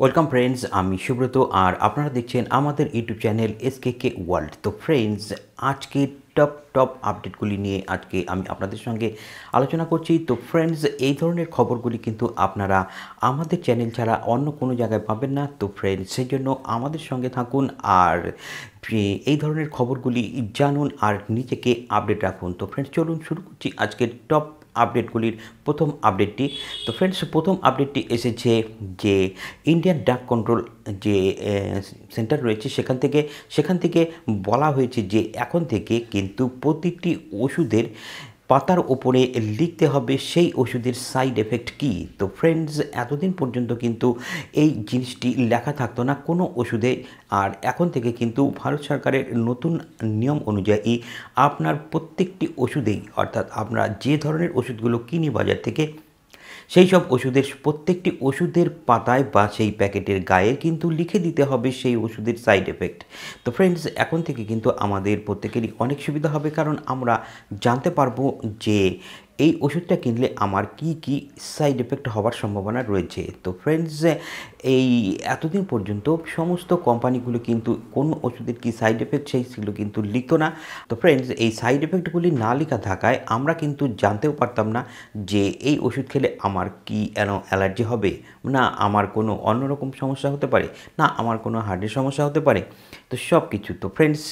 Welcome friends, আমি সুব্রত আর আপনারা দেখছেন আমাদের ইউটিউব চ্যানেল এসকেকে ওয়ার্ল্ড। তো ফ্রেন্ডস, আজকে টপ আপডেটগুলি নিয়ে আজকে আমি আপনাদের সঙ্গে আলোচনা করছি। তো ফ্রেন্ডস, এই ধরনের খবরগুলি কিন্তু আপনারা আমাদের চ্যানেল ছাড়া অন্য কোনো জায়গায় পাবেন না। তো ফ্রেন্ডস, সেই জন্য আমাদের সঙ্গে থাকুন আর এই ধরনের খবরগুলি জানুন আর নিজেকে আপডেট রাখুন। তো ফ্রেন্ডস, চলুন শুরু করছি আজকের টপ আপডেটগুলির প্রথম আপডেটটি। তো ফ্রেন্ডস, প্রথম আপডেটটি এসেছে যে ইন্ডিয়ান ড্রাগ কন্ট্রোল যে সেন্টার রয়েছে সেখান থেকে বলা হয়েছে যে এখন থেকে কিন্তু প্রতিটি ওষুধের পাতার ওপরে লিখতে হবে সেই ওষুধের সাইড এফেক্ট কী। তো ফ্রেন্ডস, এতদিন পর্যন্ত কিন্তু এই জিনিসটি লেখা থাকতো না কোনো ওষুধে, আর এখন থেকে কিন্তু ভারত সরকারের নতুন নিয়ম অনুযায়ী আপনার প্রত্যেকটি ওষুধেই, অর্থাৎ আমরা যে ধরনের ওষুধগুলো কিনি বাজার থেকে, সেই সব ওষুধের প্রত্যেকটি ওষুধের পাতায় বা সেই প্যাকেটের গায়ে কিন্তু লিখে দিতে হবে সেই ওষুধের সাইড এফেক্ট। তো ফ্রেন্ডস, এখন থেকে কিন্তু আমাদের প্রত্যেকেরই অনেক সুবিধা হবে, কারণ আমরা জানতে পারবো যে এই ওষুধটা কিনলে আমার কি কি সাইড এফেক্ট হওয়ার সম্ভাবনা রয়েছে। তো ফ্রেন্ডস, এই এতদিন পর্যন্ত সমস্ত কোম্পানিগুলো কিন্তু কোন ওষুধের কী সাইড এফেক্ট সেইগুলো কিন্তু লিখতো না। তো ফ্রেন্ডস, এই সাইড এফেক্টগুলি না লেখা থাকায় আমরা কিন্তু জানতেও পারতাম না যে এই ওষুধ খেলে আমার কি অ্যালার্জি হবে, না আমার কোনো অন্যরকম সমস্যা হতে পারে, না আমার কোনো হার্টের সমস্যা হতে পারে। তো সব কিছু, তো ফ্রেন্ডস,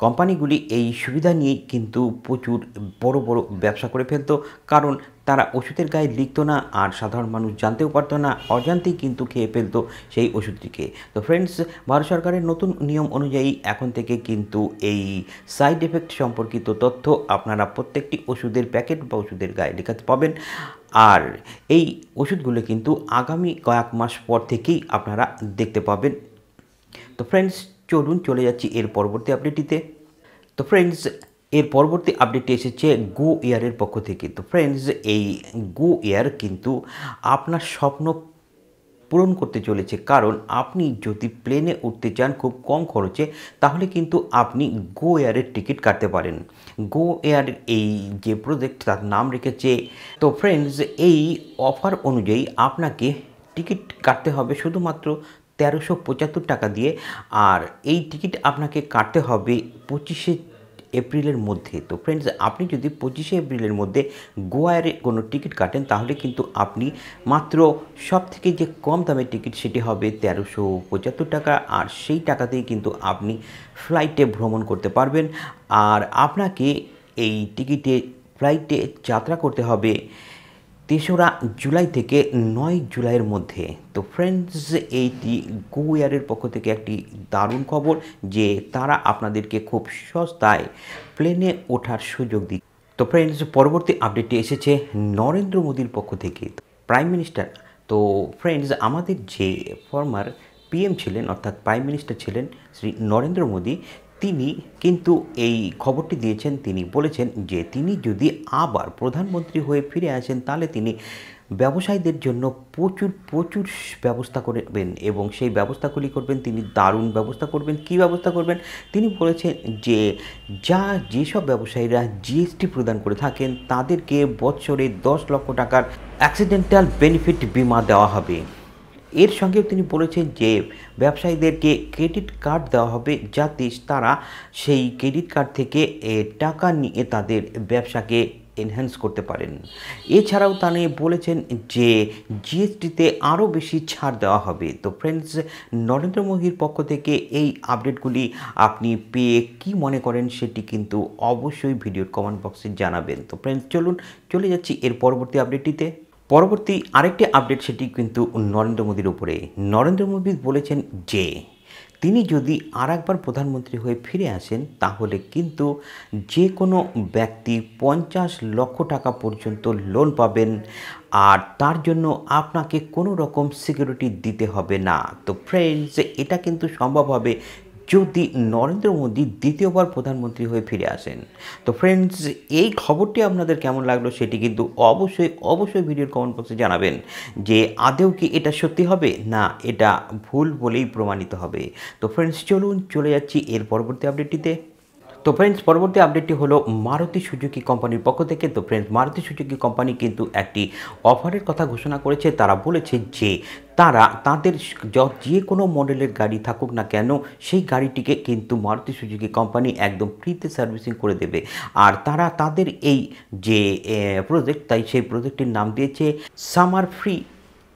কোম্পানিগুলি এই সুবিধা নিয়েই কিন্তু প্রচুর বড় বড় ব্যবসা করে ফেলতো, কারণ তারা ওষুধের গায়ে লিখতো না আর সাধারণ মানুষ জানতেও পারতো না, অজান্তেই কিন্তু খেয়ে ফেলতো সেই ওষুধটিকে। তো ফ্রেন্ডস, ভারত সরকারের নতুন নিয়ম অনুযায়ী এখন থেকে কিন্তু এই সাইড এফেক্ট সম্পর্কিত তথ্য আপনারা প্রত্যেকটি ওষুধের প্যাকেট বা ওষুধের গায়ে লেখাতে পাবেন। আর এই ওষুধগুলো কিন্তু আগামী কয়েক মাস পর থেকেই আপনারা দেখতে পাবেন। তো ফ্রেন্ডস, চলুন চলে যাচ্ছি এর পরবর্তী আপডেটটিতে। তো ফ্রেন্ডস, এর পরবর্তী আপডেটটি এসেছে গো এয়ারের পক্ষ থেকে। তো ফ্রেন্ডস, এই গো এয়ার কিন্তু আপনার স্বপ্ন পূরণ করতে চলেছে, কারণ আপনি যদি প্লেনে উঠতে চান খুব কম খরচে, তাহলে কিন্তু আপনি গো এয়ারের টিকিট কাটতে পারেন। গো এয়ারের এই যে প্রজেক্ট, তার নাম রেখেছে। তো ফ্রেন্ডস, এই অফার অনুযায়ী আপনাকে টিকিট কাটতে হবে শুধুমাত্র 1375 টাকা দিয়ে, আর এই টিকিট আপনাকে কাটতে হবে 25শে এপ্রিলের মধ্যে। তো ফ্রেন্ডস, আপনি যদি 25শে এপ্রিলের মধ্যে গোয়ারে কোনো টিকিট কাটেন, তাহলে কিন্তু আপনি মাত্র সব থেকে যে কম দামের টিকিট সেটি হবে 1375 টাকা, আর সেই টাকাতেই কিন্তু আপনি ফ্লাইটে ভ্রমণ করতে পারবেন। আর আপনাকে এই ফ্লাইটে যাত্রা করতে হবে 3রা জুলাই থেকে 9 জুলাইয়ের মধ্যে। তো ফ্রেন্ডস, এইটি গো এয়ারের পক্ষ থেকে একটি দারুণ খবর যে তারা আপনাদেরকে খুব সস্তায় প্লেনে ওঠার সুযোগ দিচ্ছে। তো ফ্রেন্ডস, পরবর্তী আপডেটটি এসেছে নরেন্দ্র মোদীর পক্ষ থেকে, প্রাইম মিনিস্টার। তো ফ্রেন্ডস, আমাদের যে ফর্মার পিএম ছিলেন, অর্থাৎ প্রাইম মিনিস্টার ছিলেন শ্রী নরেন্দ্র মোদী, তিনি কিন্তু এই খবরটি দিয়েছেন। তিনি বলেছেন যে তিনি যদি আবার প্রধানমন্ত্রী হয়ে ফিরে আসেন, তাহলে তিনি ব্যবসায়ীদের জন্য প্রচুর ব্যবস্থা করবেন, এবং সেই ব্যবস্থাগুলি করবেন, তিনি দারুণ ব্যবস্থা করবেন। কী ব্যবস্থা করবেন? তিনি বলেছেন যে যেসব ব্যবসায়ীরা জিএসটি প্রদান করে থাকেন, তাদেরকে বছরে 10 লক্ষ টাকার অ্যাক্সিডেন্টাল বেনিফিট বিমা দেওয়া হবে। এর সঙ্গেও তিনি বলেছেন যে ব্যবসায়ীদেরকে ক্রেডিট কার্ড দেওয়া হবে, যাতে তারা সেই ক্রেডিট কার্ড থেকে টাকা নিয়ে তাদের ব্যবসাকে এনহ্যান্স করতে পারেন। এছাড়াও তিনি বলেছেন যে জিএসটিতে আরও বেশি ছাড় দেওয়া হবে। তো ফ্রেন্ডস, নরেন্দ্র মোদীর পক্ষ থেকে এই আপডেটগুলি আপনি পেয়ে কি মনে করেন সেটি কিন্তু অবশ্যই ভিডিওর কমেন্ট বক্সে জানাবেন। তো ফ্রেন্ডস, চলে যাচ্ছি এর পরবর্তী আপডেটটিতে। পরবর্তী আরেকটি আপডেট, সেটি কিন্তু নরেন্দ্র মোদীর উপরে। নরেন্দ্র মোদী বলেছেন যে তিনি যদি আরেকবার প্রধানমন্ত্রী হয়ে ফিরে আসেন, তাহলে কিন্তু যে কোনো ব্যক্তি 50 লক্ষ টাকা পর্যন্ত লোন পাবেন, আর তার জন্য আপনাকে কোনো রকম সিকিউরিটি দিতে হবে না। তো ফ্রেন্ডস, এটা কিন্তু সম্ভব হবে যদি নরেন্দ্র মোদী দ্বিতীয়বার প্রধানমন্ত্রী হয়ে ফিরে আসেন। তো ফ্রেন্ডস, এই খবরটি আপনাদের কেমন লাগলো সেটি কিন্তু অবশ্যই ভিডিওর কমেন্ট বক্সে জানাবেন যে আদৌ কি এটা সত্যি হবে, না এটা ভুল বলেই প্রমাণিত হবে। তো ফ্রেন্ডস, চলে যাচ্ছি এর পরবর্তী আপডেটটিতে। তো ফ্রেন্ডস, পরবর্তী আপডেটটি হলো মারুতি সুজুকি কোম্পানির পক্ষ থেকে। তো ফ্রেন্ডস, মারুতি সুজুকি কোম্পানি কিন্তু একটি অফারের কথা ঘোষণা করেছে। তারা বলেছে যে তারা তাদের যে কোনো মডেলের গাড়ি থাকুক না কেন, সেই গাড়িটিকে কিন্তু মারুতি সুজুকি কোম্পানি একদম ফ্রিতে সার্ভিসিং করে দেবে। আর তারা তাদের এই যে প্রজেক্ট, তাই সেই প্রজেক্টের নাম দিয়েছে summer free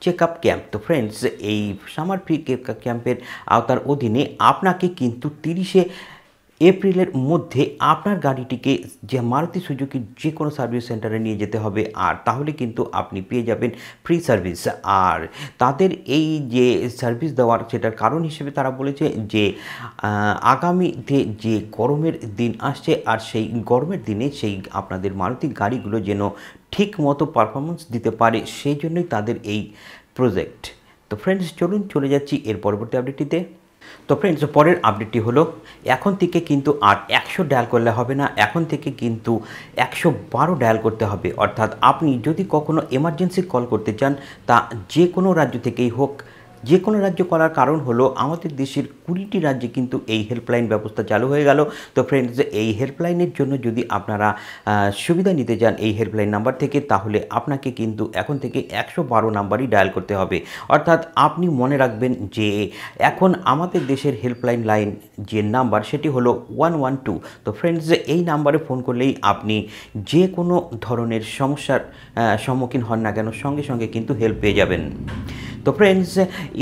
check up camp. তো ফ্রেন্ডস, এই সামার ফ্রি ক্যাম্পের আওতার অধীনে আপনাকে কিন্তু 30শে এপ্রিলের মধ্যে আপনার গাড়িটিকে যে মারুতি সুজুকির যে কোনো সার্ভিস সেন্টারে নিয়ে যেতে হবে, আর তাহলে কিন্তু আপনি পেয়ে যাবেন ফ্রি সার্ভিস। আর তাদের এই যে সার্ভিস দেওয়ার সেটার কারণ হিসেবে তারা বলেছে যে আগামীতে যে গরমের দিন আসছে, আর সেই গরমের দিনে সেই আপনাদের মারুতি গাড়িগুলো যেন ঠিক মতো পারফরমেন্স দিতে পারে, সেই জন্যই তাদের এই প্রজেক্ট। তো ফ্রেন্ডস, চলুন চলে যাচ্ছি এর পরবর্তী আপডেটটিতে। তো ফ্রেন্ডস, পরের আপডেটটি হলো এখন থেকে কিন্তু আর 100 ডায়াল করলে হবে না, এখন থেকে কিন্তু 112 ডায়াল করতে হবে। অর্থাৎ আপনি যদি কখনো এমার্জেন্সি কল করতে চান, তা যে কোনো রাজ্য থেকেই হোক, যে কোনো রাজ্য করার কারণ হলো আমাদের দেশের 20টি রাজ্যে কিন্তু এই হেল্পলাইন ব্যবস্থা চালু হয়ে গেল। তো ফ্রেন্ডস, এই হেল্পলাইনের জন্য যদি আপনারা সুবিধা নিতে চান এই হেল্পলাইন নাম্বার থেকে, তাহলে আপনাকে কিন্তু এখন থেকে 112 নাম্বারই ডায়াল করতে হবে। অর্থাৎ আপনি মনে রাখবেন যে এখন আমাদের দেশের হেল্পলাইন লাইন যে নাম্বার সেটি হলো 112। তো ফ্রেন্ডস, এই নাম্বারে ফোন করলেই আপনি যে কোনো ধরনের সমস্যার সম্মুখীন হন না কেন, সঙ্গে সঙ্গে কিন্তু হেল্প পেয়ে যাবেন। তো ফ্রেন্ডস,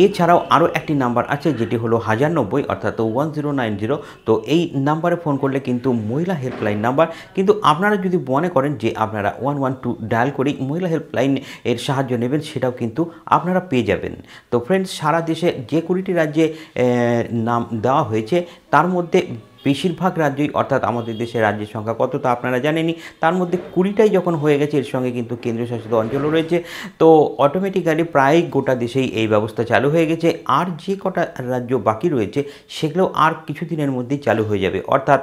এছাড়াও আরও একটি নাম্বার আছে যেটি হলো 1090, অর্থাৎ 1090। তো এই নাম্বারে ফোন করলে কিন্তু মহিলা হেল্পলাইন নাম্বার, কিন্তু আপনারা যদি মনে করেন যে আপনারা 112 ডায়াল করেই মহিলা হেল্পলাইন এর সাহায্য নেবেন, সেটাও কিন্তু আপনারা পেয়ে যাবেন। তো ফ্রেন্ডস, সারা দেশে যে 20টি রাজ্যে নাম দেওয়া হয়েছে, তার মধ্যে বেশিরভাগ রাজ্যই, অর্থাৎ আমাদের দেশের রাজ্যের সংখ্যা কত তা আপনারা জানেনই, তার মধ্যে 20টাই যখন হয়ে গেছে, এর সঙ্গে কিন্তু কেন্দ্রশাসিত অঞ্চলও রয়েছে। তো অটোমেটিক্যালি প্রায় গোটা দেশেই এই ব্যবস্থা চালু হয়ে গেছে। আর যে কটা রাজ্য বাকি রয়েছে সেগুলো আর কিছুদিনের মধ্যেই চালু হয়ে যাবে। অর্থাৎ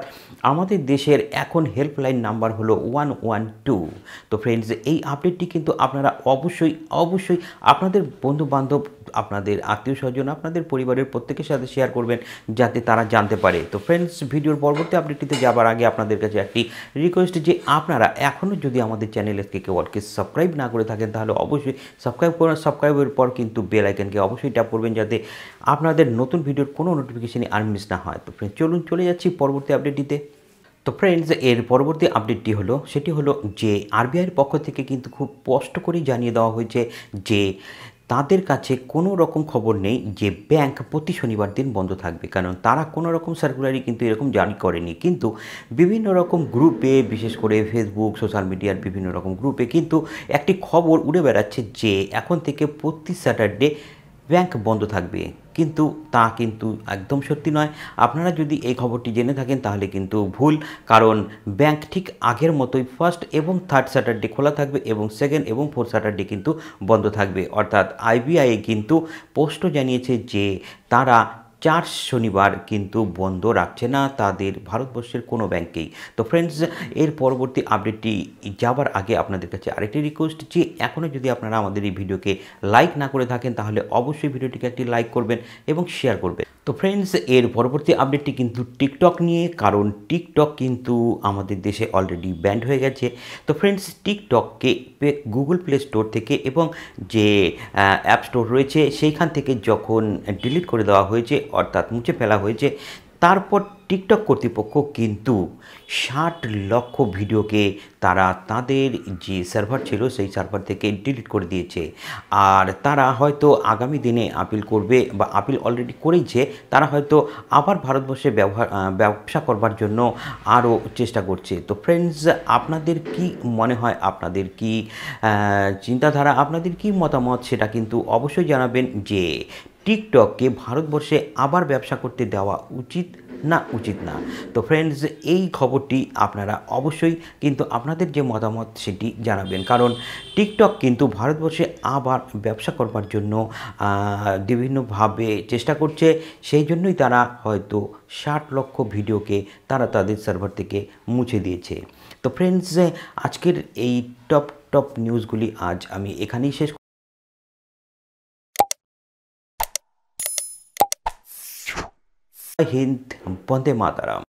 আমাদের দেশের এখন হেল্পলাইন নাম্বার হলো 112। তো ফ্রেন্ডস, এই আপডেটটি কিন্তু আপনারা অবশ্যই অবশ্যই আপনাদের বন্ধুবান্ধব, আপনাদের আত্মীয় স্বজন, আপনাদের পরিবারের প্রত্যেকের সাথে শেয়ার করবেন, যাতে তারা জানতে পারে। তো ফ্রেন্ডস, ভিডিওর পরবর্তী আপডেটটিতে যাবার আগে আপনাদের কাছে একটি রিকোয়েস্ট, যে আপনারা এখনও যদি আমাদের চ্যানেল এসকেকে ওয়ার্ল্ডকে সাবস্ক্রাইব না করে থাকেন, তাহলে অবশ্যই সাবস্ক্রাইব করুন। সাবস্ক্রাইবের পর কিন্তু বেল আইকনকে অবশ্যই ট্যাপ করবেন, যাতে আপনাদের নতুন ভিডিওর কোনো নোটিফিকেশনই আর মিস না হয়। তো ফ্রেন্ডস, চলুন চলে যাচ্ছি পরবর্তী আপডেটটিতে। তো ফ্রেন্ডস, এর পরবর্তী আপডেটটি হলো সেটি হলো যে আরবিআইয়ের পক্ষ থেকে কিন্তু খুব স্পষ্ট করেই জানিয়ে দেওয়া হয়েছে যে তাদের কাছে কোনো রকম খবর নেই যে ব্যাংক প্রতি শনিবার দিন বন্ধ থাকবে, কারণ তারা কোনো রকম সার্কুলারই কিন্তু এরকম জারি করেনি। কিন্তু বিভিন্ন রকম গ্রুপে, বিশেষ করে ফেসবুক, সোশ্যাল মিডিয়ার বিভিন্ন রকম গ্রুপে কিন্তু একটি খবর উড়ে বেড়াচ্ছে যে এখন থেকে প্রতি স্যাটারডে ব্যাংক বন্ধ থাকবে, কিন্তু তা কিন্তু একদম সত্যি নয়। আপনারা যদি এই খবরটি জেনে থাকেন তাহলে কিন্তু ভুল, কারণ ব্যাংক ঠিক আগের মতোই ফার্স্ট এবং থার্ড স্যাটারডে খোলা থাকবে, এবং সেকেন্ড এবং ফোর্থ স্যাটারডে কিন্তু বন্ধ থাকবে। অর্থাৎ আরবিআই কিন্তু স্পষ্ট জানিয়েছে যে তারা 4 শনিবার কিন্তু বন্ধ রাখছে না তাদের ভারতবর্ষের কোনো ব্যাংকেই। তো ফ্রেন্ডস, এর পরবর্তী আপডেটটি যাবার আগে আপনাদের কাছে আরেকটি রিকোয়েস্ট, যে এখনও যদি আপনারা আমাদের এই ভিডিওকে লাইক না করে থাকেন, তাহলে অবশ্যই ভিডিওটিকে একটি লাইক করবেন এবং শেয়ার করবেন। তো ফ্রেন্ডস, এর পরবর্তী আপডেটটি কিন্তু টিকটক নিয়ে, কারণ টিকটক কিন্তু আমাদের দেশে অলরেডি ব্যান্ড হয়ে গেছে। তো ফ্রেন্ডস, টিকটককে গুগল প্লে স্টোর থেকে এবং যে অ্যাপ স্টোর রয়েছে সেইখান থেকে যখন ডিলিট করে দেওয়া হয়েছে, অর্থাৎ মুছে ফেলা হয়েছে, তারপর টিকটক কর্তৃপক্ষ কিন্তু 60 লক্ষ ভিডিওকে তারা তাদের যে সার্ভার ছিল সেই সার্ভার থেকে ডিলিট করে দিয়েছে। আর তারা হয়তো আগামী দিনে আপিল করবে, বা আপিল অলরেডি করেইছে। তারা হয়তো আবার ভারতবর্ষে ব্যবসা করবার জন্য আরও চেষ্টা করছে। তো ফ্রেন্ডস, আপনাদের কি মনে হয়, আপনাদের কি চিন্তাধারা, আপনাদের কি মতামত, সেটা কিন্তু অবশ্যই জানাবেন যে টিকটককে ভারতবর্ষে আবার ব্যবসা করতে দেওয়া উচিত না উচিত না। তো ফ্রেন্ডস, এই খবরটি আপনারা অবশ্যই কিন্তু আপনাদের যে মতামত সেটি জানাবেন, কারণ টিকটক কিন্তু ভারতবর্ষে আবার ব্যবসা করবার জন্য বিভিন্নভাবে চেষ্টা করছে। সেই জন্যই তারা হয়তো 60 লক্ষ ভিডিওকে তারা তাদের সার্ভার থেকে মুছে দিয়েছে। তো ফ্রেন্ডস, আজকের এই টপ নিউজগুলি আজ আমি এখানেই শেষ। হিন্দ, বন্দে মাতারাম।